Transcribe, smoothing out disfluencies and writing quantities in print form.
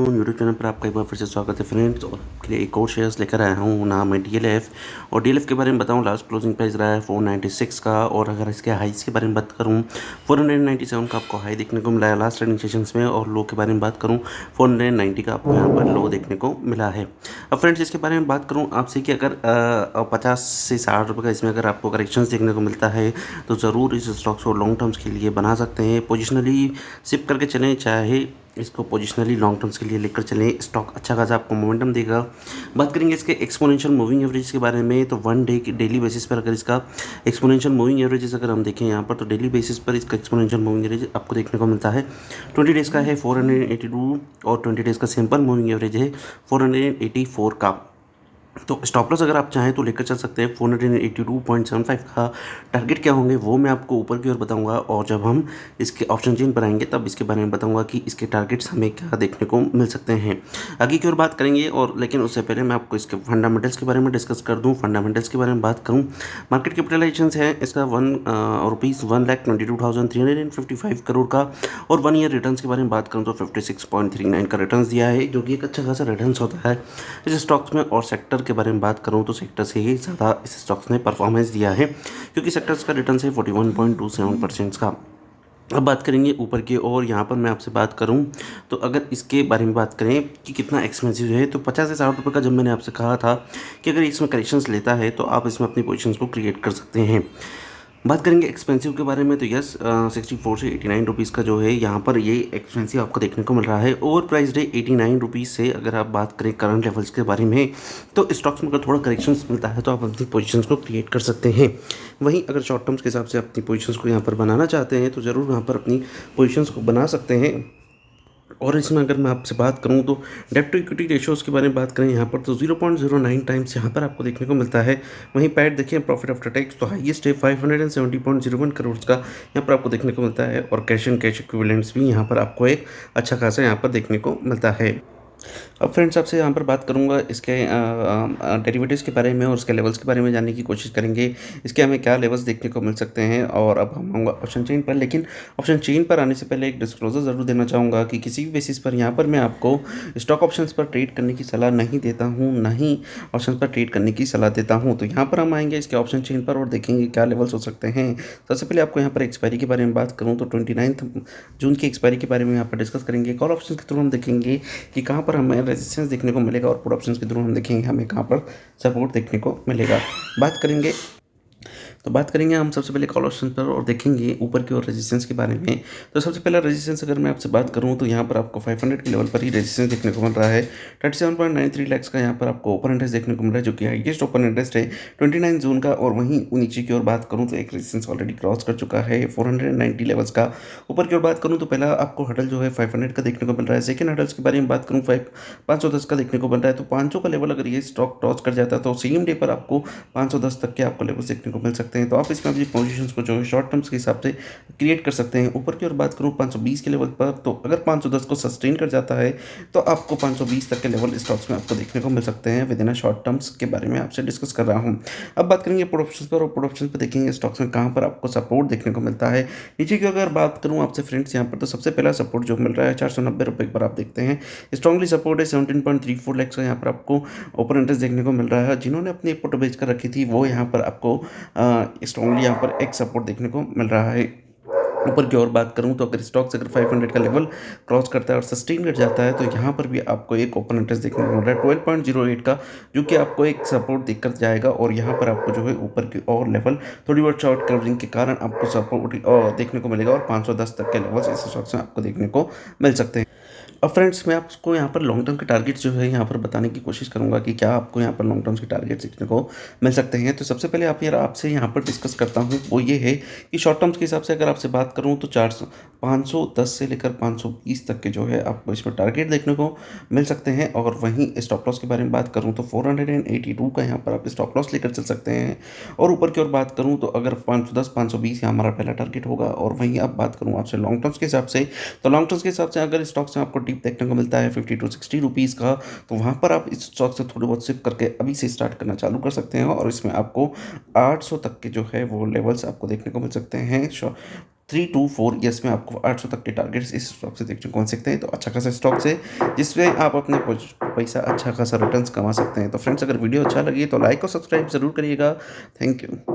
YouTube channel पर आपका एक बार फिर से स्वागत है फ्रेंड्स। और आपके लिए एक और शेयर्स लेकर आया हूँ, नाम है डीएलएफ। और डीएलएफ के बारे में बताऊँ, लास्ट क्लोजिंग प्राइस रहा है 496 का। और अगर इसके हाइस के बारे में बात करूँ, 497 का आपको हाई देखने को मिला है लास्ट ट्रेडिंग सेशंस में। और लो के बारे में बात करूँ, 490 का आपको यहाँ पर लो देखने को मिला है। अब फ्रेंड्स इसके बारे में बात करूँ आपसे कि अगर 50 से 60 रुपये का इसमें अगर आपको करेक्शंस देखने को मिलता है तो ज़रूर इस स्टॉक्स को लॉन्ग टर्म्स के लिए बना सकते हैं। पोजिशनली सिप करके चलें, चाहे इसको पोजिशनली लॉन्ग टर्म्स के लिए लेकर चलें। स्टॉक अच्छा खासा आपको मोमेंटम देगा। बात करेंगे इसके एक्सपोनेंशियल मूविंग एवरेज के बारे में, तो वन डे की डेली बेसिस पर अगर इसका एक्सपोनेंशियल मूविंग एवरेज अगर हम देखें यहाँ पर, तो डेली बेसिस पर इसका एक्सपोनेंशियल मूविंग एवरेज आपको देखने को मिलता है 20 डेज़ का है 482, और 20 डेज़ का सिंपल मूविंग एवरेज है 484 का। तो स्टॉप लॉस अगर आप चाहें तो लेकर चल सकते हैं 482.75 का। टारगेट क्या होंगे वो मैं आपको ऊपर की ओर बताऊंगा, और जब हम इसके ऑप्शन चेन पर आएंगे तब इसके बारे में बताऊंगा कि इसके टारगेट्स हमें क्या देखने को मिल सकते हैं। आगे की ओर बात करेंगे, और लेकिन उससे पहले मैं आपको इसके फंडामेंटल्स के बारे में डिस्कस कर दूँ। फंडामेंटल्स के बारे में बात करूँ, मार्केट कैपिटलाइजेशन है इसका ₹1,22,355 करोड़ का। और 1 ईयर रिटर्न्स के बारे में बात करूँ तो 56.39 का रिटर्न्स दिया है, जो कि एक अच्छा खासा रिटर्न्स होता है इस स्टॉक्स में। और सेक्टर के बारे में बात करूं तो सेक्टर से ही ज़्यादा इस स्टॉक्स ने परफॉर्मेंस दिया है, क्योंकि सेक्टर्स का रिटर्न है 41.27% का। अब बात करेंगे ऊपर की, और यहाँ पर मैं आपसे बात करूँ तो अगर इसके बारे में बात करें कि कितना एक्सपेंसिव है, तो 50 से 60 रुपये का जब मैंने आपसे कहा था कि अगर इसमें करेक्शंस लेता है तो आप इसमें अपनी पोजीशंस को क्रिएट कर सकते हैं। बात करेंगे एक्सपेंसिव के बारे में, तो यस 64 से 89 रुपीज़ का जो है यहाँ पर ये एक्सपेंसिव आपको देखने को मिल रहा है। ओवर प्राइस डे 89 रुपीज़ से अगर आप बात करें करंट लेवल्स के बारे में, तो स्टॉक्स में अगर थोड़ा करेक्शंस मिलता है तो आप अपनी पोजीशंस को क्रिएट कर सकते हैं। वहीं अगर शॉर्ट टर्म्स के हिसाब से अपनी पोजीशंस को यहाँ पर बनाना चाहते हैं तो ज़रूर यहाँ पर अपनी पोजीशंस को बना सकते हैं। और इसमें अगर मैं आपसे बात करूं तो डेट टू इक्विटी रेशियोज़ के बारे में बात करें यहाँ पर, तो 0.09 टाइम्स यहाँ पर आपको देखने को मिलता है। वहीं पैट देखें, प्रॉफिट आफ्टर टैक्स तो हाईएस्ट है 570.01 करोड़ का यहाँ पर आपको देखने को मिलता है। और कैश एंड कैश इक्विवेलेंट्स भी यहाँ पर आपको एक अच्छा खासा यहाँ पर देखने को मिलता है। अब फ्रेंड्स आपसे यहाँ पर बात करूँगा इसके डेरिवेटिव्स के बारे में, और उसके लेवल्स के बारे में जानने की कोशिश करेंगे। इसके हमें क्या लेवल्स देखने को मिल सकते हैं। और अब हम आऊँगा ऑप्शन चेन पर, लेकिन ऑप्शन चेन पर आने से पहले एक डिस्क्लोजर ज़रूर देना चाहूँगा कि किसी भी बेसिस पर यहाँ पर मैं आपको स्टॉक ऑप्शंस पर ट्रेड करने की सलाह नहीं देता हूँ, ना ही ऑप्शन पर ट्रेड करने की सलाह देता हूँ। तो यहाँ पर हम आएंगे इसके ऑप्शन चेन पर और देखेंगे क्या लेवल्स हो सकते हैं। सबसे पहले आपको यहाँ पर एक्सपायरी के बारे में बात करूँ तो 29 जून की एक्सपायरी के बारे में यहाँ पर डिस्कस करेंगे। कॉल ऑप्शन के थ्रू हम देखेंगे कि कहाँ पर हमें रेजिस्टेंस देखने को मिलेगा, और पुट ऑप्शंस के थ्रू हम देखेंगे हमें कहाँ पर सपोर्ट देखने को मिलेगा। बात करेंगे हम सबसे पहले कॉल ऑप्शन पर, और देखेंगे ऊपर की ओर रेजिस्टेंस के बारे में। तो सबसे पहला रेजिस्टेंस अगर मैं आपसे बात करूं तो यहाँ पर आपको 500 के लेवल पर ही रेजिस्टेंस देखने को मिल रहा है। 37.93 लाख का यहाँ पर आपको ओपन इंटरेस्ट देखने को मिल रहा है, जो कि हाईएस्ट ओपन इंटरेस्ट है 29 जून का। और वहीं नीचे की ओर बात करूँ तो एक रेजिस्टेंस ऑलरेडी क्रॉस कर चुका है 490 लेवल्स का। ऊपर की ओर बात करूँ तो पहला आपको हडल जो है 500 का देखने को मिल रहा है। सेकंड हडल्स के बारे में बात करूँ 510 का देखने को मिल रहा है। तो 500 का लेवल अगर ये स्टॉक क्रॉस कर जाता है तो सेम डे पर आपको 510 तक के आपको लेवल्स देखने को मिल सकते हैं। तो आप इसमें अपनी पोजीशंस को जो है शॉर्ट टर्म्स के हिसाब से क्रिएट कर सकते हैं। ऊपर की ओर बात करूँ 520 के लेवल पर, तो अगर 510 को सस्टेन कर जाता है तो आपको 520 तक के लेवल स्टॉक्स में आपको देखने को मिल सकते हैं। विद इन शॉर्ट टर्म्स के बारे में आपसे डिस्कस कर रहा हूँ। अब बात करेंगे पुट ऑप्शंस पर, और पुट ऑप्शंस पर देखेंगे स्टॉक्स में कहाँ पर आपको सपोर्ट देखने को मिलता है। नीचे की अगर बात करूँ आपसे फ्रेंड्स यहाँ पर, तो सबसे पहला सपोर्ट जो मिल रहा है 490 रुपये पर आप देखते हैं स्ट्रांगली सपोर्ट है 17.34 लाख का यहाँ पर आपको ओपन इंटरेस्ट देखने को मिल रहा है। जिन्होंने अपनी पुट बेच कर रखी थी वो यहाँ पर आपको स्ट्रांगली यहाँ पर एक सपोर्ट देखने को मिल रहा है। ऊपर की ओर बात करूं तो अगर स्टॉक्स अगर 500 का लेवल क्रॉस करता है और सस्टेन कर जाता है तो यहाँ पर भी आपको एक ओपन इंटरेस्ट देखने को मिल रहा है 12.08 का, जो कि आपको एक सपोर्ट देकर जाएगा। और यहाँ पर आपको जो है ऊपर की और लेवल थोड़ी बहुत शॉर्ट कवरिंग के कारण आपको सपोर्ट देखने को मिलेगा, और 510 तक के लेवल्स इस स्टॉक्स में आपको देखने को मिल सकते हैं। अब फ्रेंड्स मैं आपको यहाँ पर लॉन्ग टर्म के टारगेट्स जो है यहाँ पर बताने की कोशिश करूँगा कि क्या आपको यहाँ पर लॉन्ग टर्म्स के टारगेट्स देखने को मिल सकते हैं। तो सबसे पहले आपसे यहाँ पर डिस्कस करता हूँ वो ये है कि शॉर्ट टर्म्स के हिसाब से अगर आपसे बात करूँ तो 510 से लेकर 520 तक के जो है आपको इसमें टारगेट देखने को मिल सकते हैं। और वहीं स्टॉप लॉस के बारे में बात करूँ तो 482 का यहाँ पर आप स्टॉप लॉस लेकर चल सकते हैं। और ऊपर की ओर बात करूँ तो अगर 510 520 यहाँ हमारा पहला टारगेट होगा। और वहीं अब बात करूँ आपसे लॉन्ग टर्म्स के हिसाब से, तो लॉन्ग टर्म्स के हिसाब से अगर स्टॉक्स में आपको देखने को मिलता है 50 to 60 रुपीज़ का, तो वहाँ पर आप इस स्टॉक से थोड़ी बहुत सिप करके अभी से स्टार्ट करना चालू कर सकते हैं। और इसमें आपको 800 तक के जो है वो लेवल्स आपको देखने को मिल सकते हैं 3 टू 4 ईयर्स में आपको 800 तक के टारगेट्स इस स्टॉक से देखने को मिल सकते हैं। तो अच्छा खासा स्टॉक्स है, जिसमें आप अपने पैसा अच्छा खासा रिटर्न्स कमा सकते हैं। तो फ्रेंड्स, अगर वीडियो अच्छा लगी तो लाइक और सब्सक्राइब ज़रूर करिएगा। Thank you.